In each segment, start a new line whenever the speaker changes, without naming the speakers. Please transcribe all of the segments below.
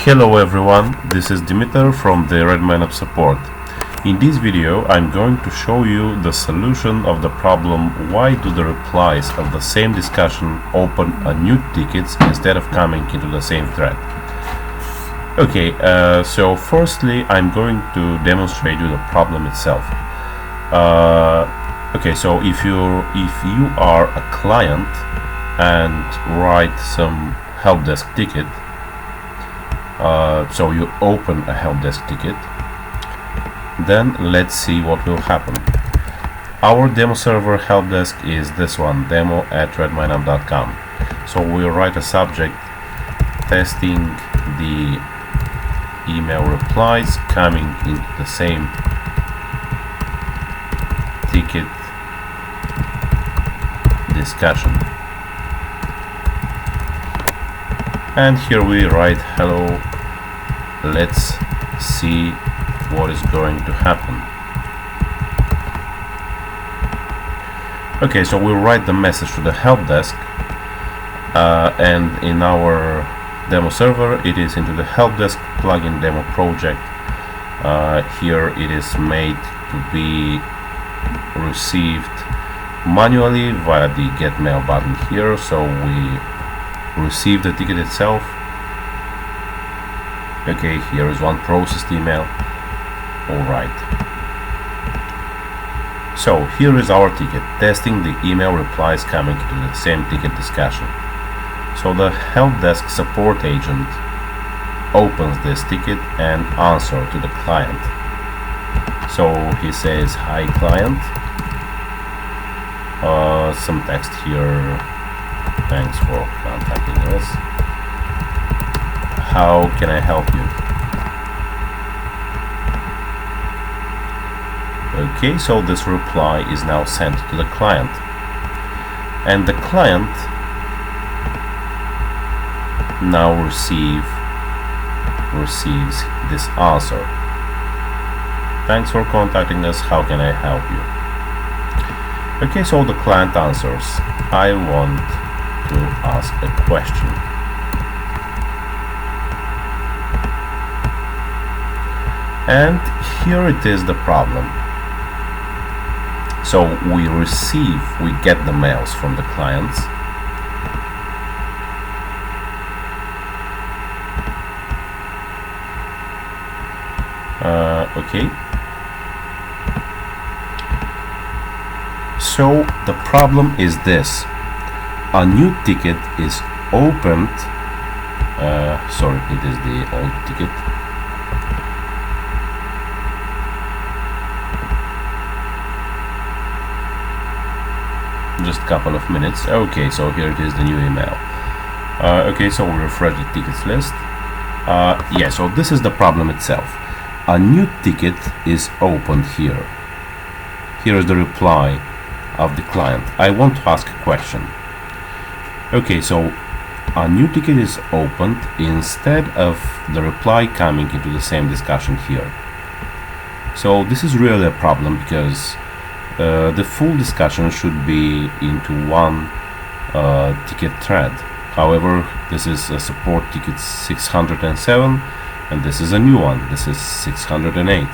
Hello everyone, this is Dimitar from the RedmineUP support. In this video I'm going to show you the solution of the problem why do the replies of the same discussion open a new tickets instead of coming into the same thread. Okay, so firstly I'm going to demonstrate you the problem itself. Okay, so if you are a client and write some help desk ticket, so you open a help desk ticket, then let's see what will happen. Our demo server help desk is this one, demo@redmineup.com. So we'll write a subject testing the email replies coming into the same ticket discussion. And here we write hello, let's see what is going to happen. Okay, so we'll write the message to the help desk, and in our demo server it is into the help desk plugin demo project. Here it is made to be received manually via the get mail button here, so we receive the ticket itself. Okay, here is one processed email. Alright, so here is our ticket testing the email replies coming to the same ticket discussion. So the help desk support agent opens this ticket and answers to the client. So he says, hi client, some text here, thanks for contacting us, how can I help you? Okay, so this reply is now sent to the client, and the client now receives this answer. Thanks for contacting us, how can I help you? Okay, so the client answers, I want to ask a question. And here it is the problem. So we get the mails from the clients, okay. So the problem is this: a new ticket is opened. Sorry, it is the old ticket. Just a couple of minutes. Okay, so here it is, the new email. Okay, so we'll refresh the tickets list. Yeah, so this is the problem itself. A new ticket is opened here. Here is the reply of the client. I want to ask a question. Okay, so a new ticket is opened instead of the reply coming into the same discussion here. So this is really a problem because the full discussion should be into one ticket thread. However, this is a support ticket 607 and this is a new one, this is 608.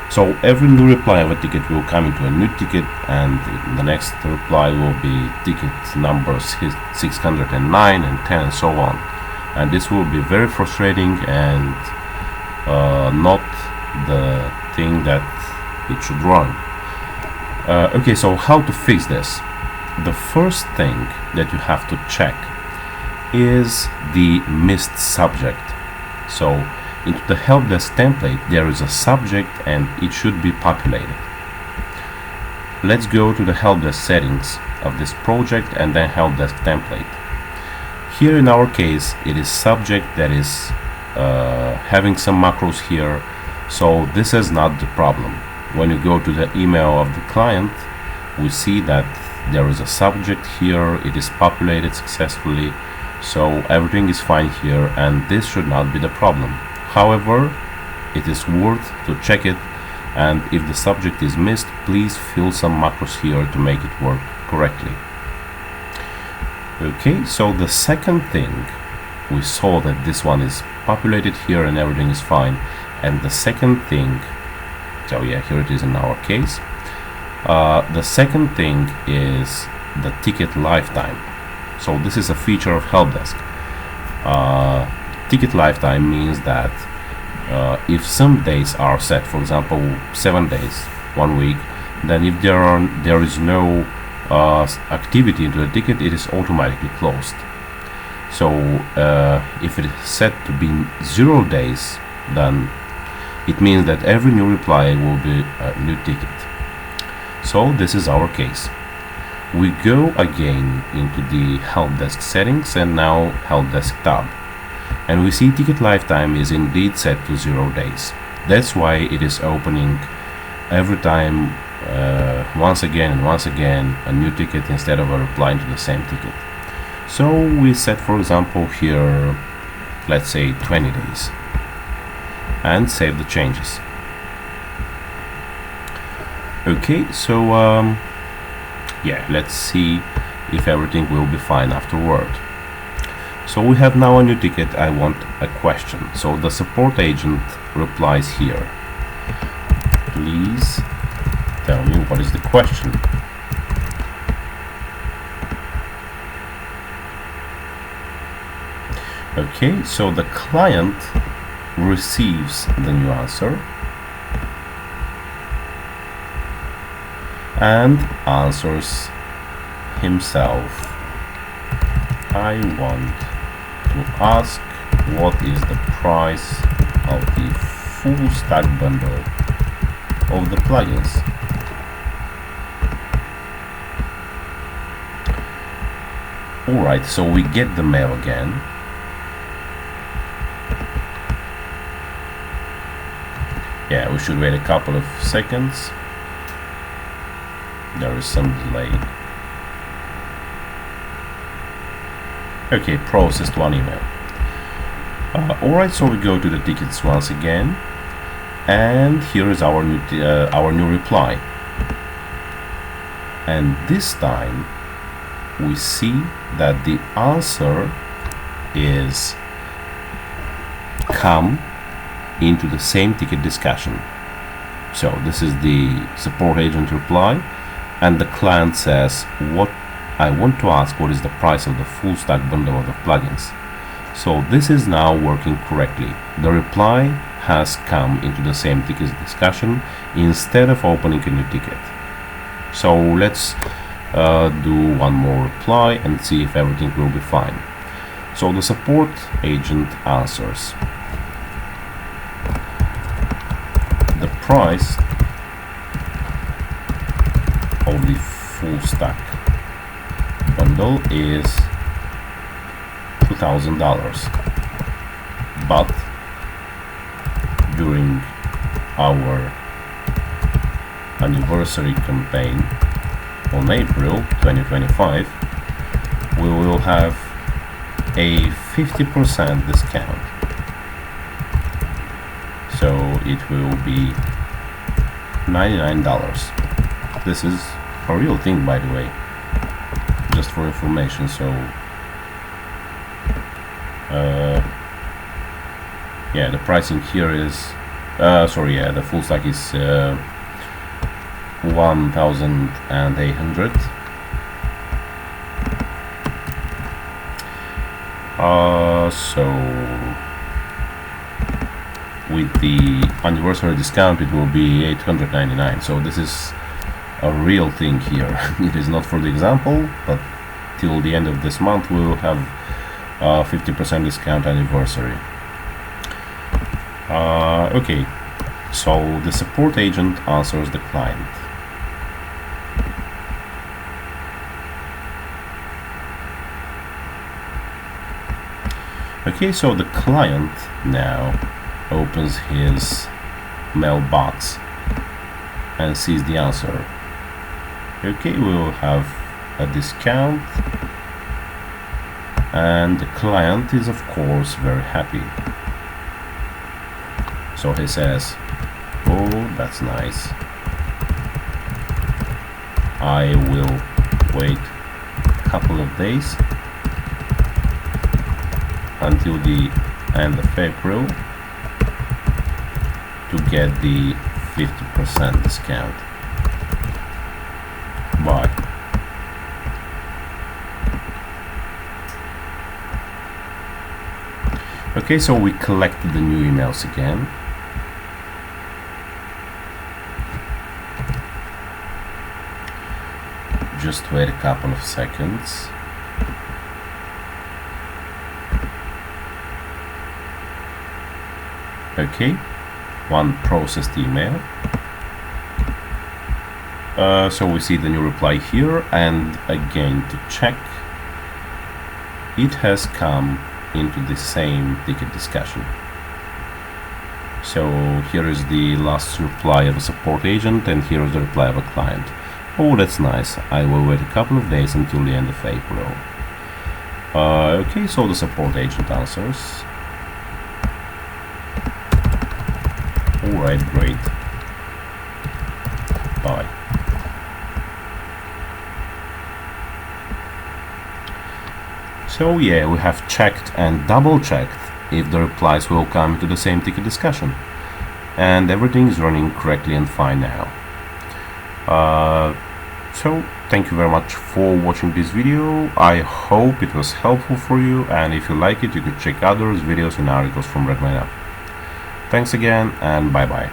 So every new reply of a ticket will come into a new ticket, and the next reply will be ticket numbers 609 and 10 and so on. And this will be very frustrating and not the thing that it should run. Okay, so how to fix this? The first thing that you have to check is the missed subject. So into the help desk template there is a subject and it should be populated. Let's go to the help desk settings of this project and then help desk template. Here in our case it is subject that is having some macros here, so this is not the problem. When you go to the email of the client, we see that there is a subject here, it is populated successfully, so everything is fine here and this should not be the problem. However, it is worth to check it, and if the subject is missed, please fill some macros here to make it work correctly. Okay, so the second thing we saw that this one is populated here and everything is fine. And the second thing, so yeah, here it is in our case. The second thing is the ticket lifetime. So this is a feature of Helpdesk. Ticket lifetime means that if some days are set, for example 7 days, 1 week, then if there is no activity into the ticket, it is automatically closed. So if it is set to be 0 days, then it means that every new reply will be a new ticket. So this is our case. We go again into the Helpdesk settings and now Helpdesk tab, and we see ticket lifetime is indeed set to 0 days. That's why it is opening every time once again and once again a new ticket instead of a replying to the same ticket. So we set, for example, here, let's say 20 days, and save the changes. Okay, so yeah, let's see if everything will be fine afterward. So we have now a new ticket. I want a question. So the support agent replies here. Please tell me what is the question. Okay, so the client receives the new answer and answers himself. I want to ask what is the price of the full stack bundle of the plugins. Alright, so we get the mail again. Yeah, we should wait a couple of seconds. There is some delay. Okay, processed one email. Alright, so we go to the tickets once again, and here is our new reply. And this time we see that the answer is come into the same ticket discussion. So this is the support agent reply, and the client says, what I want to ask what is the price of the full stack bundle of the plugins. So this is now working correctly. The reply has come into the same ticket discussion instead of opening a new ticket. So let's do one more reply and see if everything will be fine. So the support agent answers. The price of the full stack bundle is $2,000, but during our anniversary campaign on April 2025 we will have a 50% discount, so it will be $99. This is a real thing, by the way, just for information. So yeah, the pricing here is sorry, yeah, the full stack is 1,800. So with the anniversary discount it will be 899. So this is a real thing here. It is not for the example, but till the end of this month we will have 50% discount anniversary. Okay, so the support agent answers the client. Okay, so the client now opens his mailbox and sees the answer. Okay, we will have a discount, and the client is of course very happy. So he says, oh, that's nice, I will wait a couple of days until the end of April to get the 50% discount. Bye. Okay, so we collected the new emails again. Just wait a couple of seconds. Okay, one processed email. So we see the new reply here, and again to check, it has come into the same ticket discussion. So here is the last reply of a support agent, and here is the reply of a client. Oh, that's nice. I will wait a couple of days until the end of April. Okay, so the support agent answers. Alright, great. Bye. So yeah, we have checked and double checked if the replies will come into the same ticket discussion, and everything is running correctly and fine now. So thank you very much for watching this video. I hope it was helpful for you, and if you like it, you could check others videos and articles from RedmineUP. Thanks again, and bye bye.